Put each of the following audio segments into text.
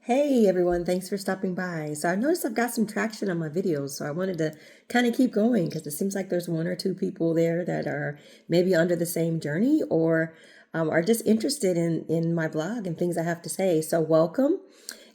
Hey everyone, thanks for stopping by. So I noticed I've got some traction on my videos, so I wanted to kind of keep going because it seems like there's one or two people there that are maybe under the same journey or are just interested in my blog and things I have to say. So welcome.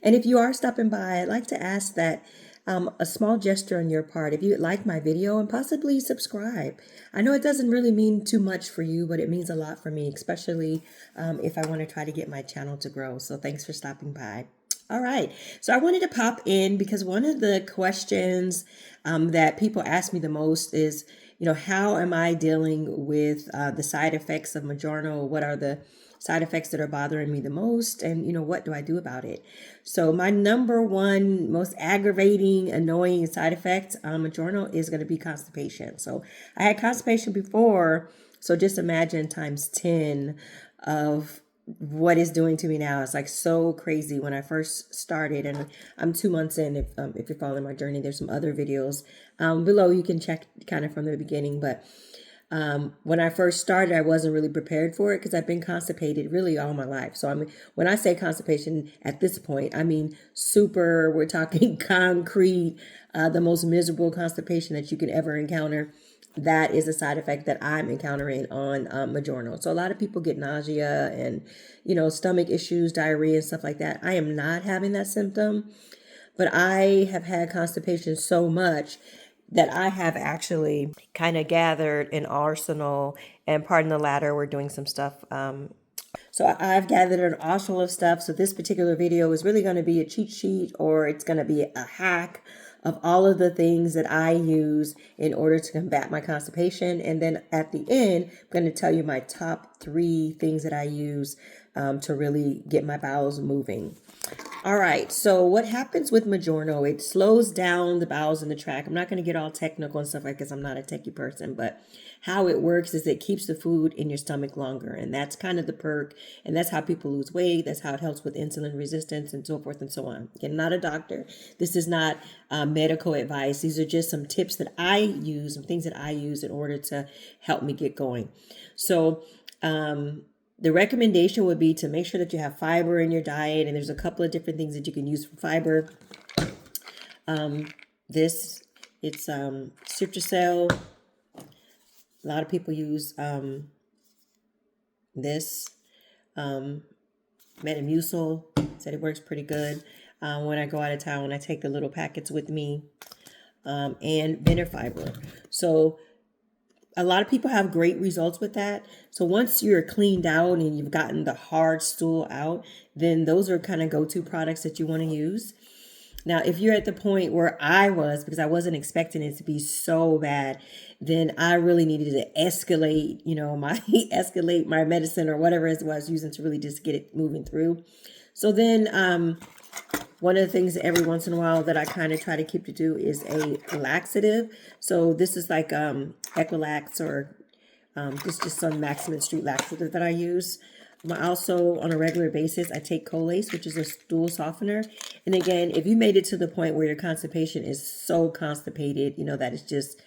And if you are stopping by, I'd like to ask that a small gesture on your part, if you'd like my video and possibly subscribe. I know it doesn't really mean too much for you, but it means a lot for me, especially if I want to try to get my channel to grow. So thanks for stopping by. All right. So I wanted to pop in because one of the questions that people ask me the most is, how am I dealing with the side effects of Mounjaro? What are the side effects that are bothering me the most? And, what do I do about it? So my number one most aggravating, annoying side effect Mounjaro is going to be constipation. So I had constipation before. So just imagine times 10 of what it's doing to me now. It's like so crazy. When I first started, and I'm 2 months in, if you're following my journey, there's some other videos below you can check kind of from the beginning. But when I first started, I wasn't really prepared for it because I've been constipated really all my life. So when I say constipation at this point, I mean super, we're talking concrete, the most miserable constipation that you can ever encounter. That is a side effect that I'm encountering on Mounjaro. So a lot of people get nausea and, stomach issues, diarrhea and stuff like that. I am not having that symptom, but I have had constipation so much that I have actually kind of gathered an arsenal, and pardon the latter, we're doing some stuff. So I've gathered an arsenal of stuff. So this particular video is really going to be a cheat sheet, or it's going to be a hack of all of the things that I use in order to combat my constipation. And then at the end, I'm going to tell you my top 3 things that I use to really get my bowels moving. All right, so what happens with Mounjaro? It slows down the bowels and the tract. I'm not going to get all technical and stuff like this. I'm not a techie person, but how it works is it keeps the food in your stomach longer, and that's kind of the perk, and that's how people lose weight. That's how it helps with insulin resistance and so forth and so on. Again, not a doctor. This is not medical advice. These are just some tips that I use, some things that I use in order to help me get going. So, the recommendation would be to make sure that you have fiber in your diet, and there's a couple of different things that you can use for fiber. It's Citrusel. A lot of people use this Metamucil. Said it works pretty good. When I go out of town, I take the little packets with me, and Benner fiber. So a lot of people have great results with that. So once you're cleaned out and you've gotten the hard stool out, then those are kind of go-to products that you want to use. Now, if you're at the point where I was, because I wasn't expecting it to be so bad, then I really needed to escalate, escalate my medicine or whatever it was I was using to really just get it moving through. So then, one of the things every once in a while that I kind of try to keep to do is a laxative. So this is like Equilax or just some Maximum Street laxative that I use. Also, on a regular basis, I take Colace, which is a stool softener. And again, if you made it to the point where your constipation is so constipated, that it's just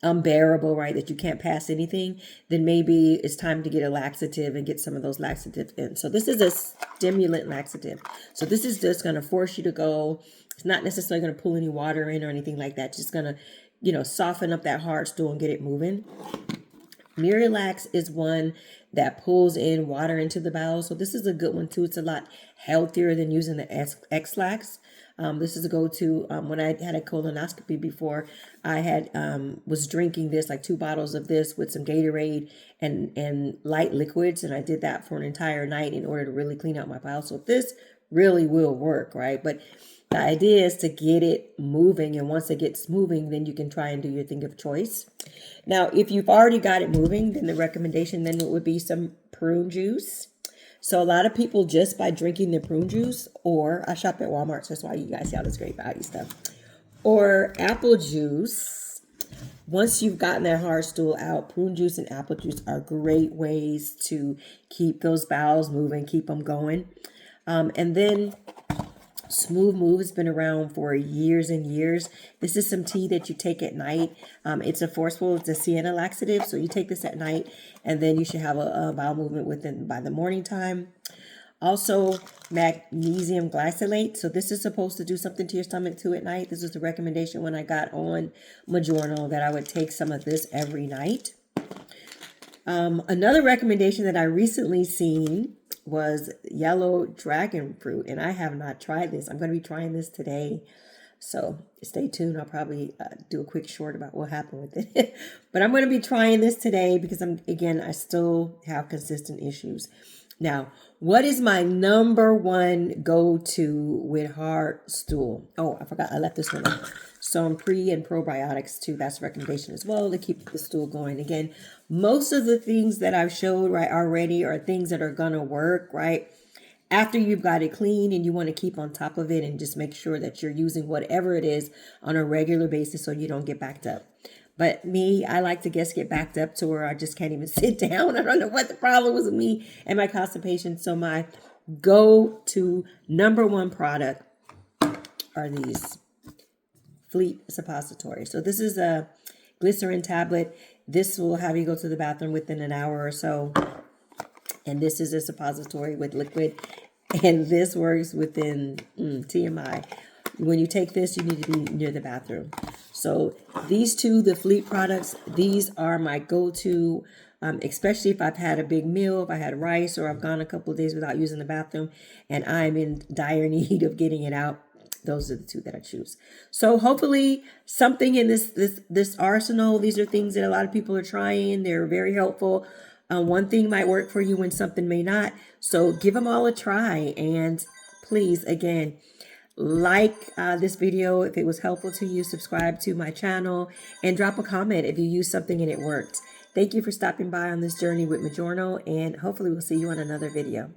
unbearable, right, that you can't pass anything, then maybe it's time to get a laxative and get some of those laxatives in. So this is a stimulant laxative. So this is just going to force you to go. It's not necessarily going to pull any water in or anything like that. It's just going to, soften up that hard stool and get it moving. Miralax is one that pulls in water into the bowel. So this is a good one too. It's a lot healthier than using the X-Lax. This is a go-to. When I had a colonoscopy before, I had was drinking this, like 2 bottles of this with some Gatorade and light liquids, and I did that for an entire night in order to really clean out my bowel. So this really will work, right? But the idea is to get it moving, and once it gets moving, then you can try and do your thing of choice. Now, if you've already got it moving, then the recommendation then would be some prune juice. So a lot of people, just by drinking the prune juice, or I shop at Walmart, so that's why you guys see all this great value stuff, or apple juice. Once you've gotten that hard stool out, prune juice and apple juice are great ways to keep those bowels moving, keep them going. And then Smooth Move has been around for years and years. This is some tea that you take at night. It's a sienna laxative. So you take this at night, and then you should have a bowel movement by the morning time. Also, magnesium glycinate. So this is supposed to do something to your stomach too at night. This was the recommendation when I got on Mounjaro, that I would take some of this every night. Another recommendation that I recently seen was yellow dragon fruit, and I have not tried this. I'm going to be trying this today, so stay tuned. I'll probably do a quick short about what happened with it. But I'm going to be trying this today because I still have consistent issues. Now, what is my number one go-to with hard stool? Oh, I forgot. I left this one out. Some pre and probiotics too. That's a recommendation as well to keep the stool going. Again, most of the things that I've showed right already are things that are going to work, right? After you've got it clean and you want to keep on top of it and just make sure that you're using whatever it is on a regular basis so you don't get backed up. But me, I like to get backed up to where I just can't even sit down. I don't know what the problem was with me and my constipation. So my go-to number one product are these Fleet suppository. So this is a glycerin tablet. This will have you go to the bathroom within an hour or so. And this is a suppository with liquid. And this works within TMI. When you take this, you need to be near the bathroom. So these two, the Fleet products, these are my go-to, especially if I've had a big meal, if I had rice, or I've gone a couple of days without using the bathroom, and I'm in dire need of getting it out. Those are the two that I choose. So hopefully something in this arsenal, these are things that a lot of people are trying. They're very helpful. One thing might work for you when something may not. So give them all a try. And please, again, like this video if it was helpful to you. Subscribe to my channel and drop a comment if you use something and it worked. Thank you for stopping by on this journey with Mounjaro, and hopefully we'll see you on another video.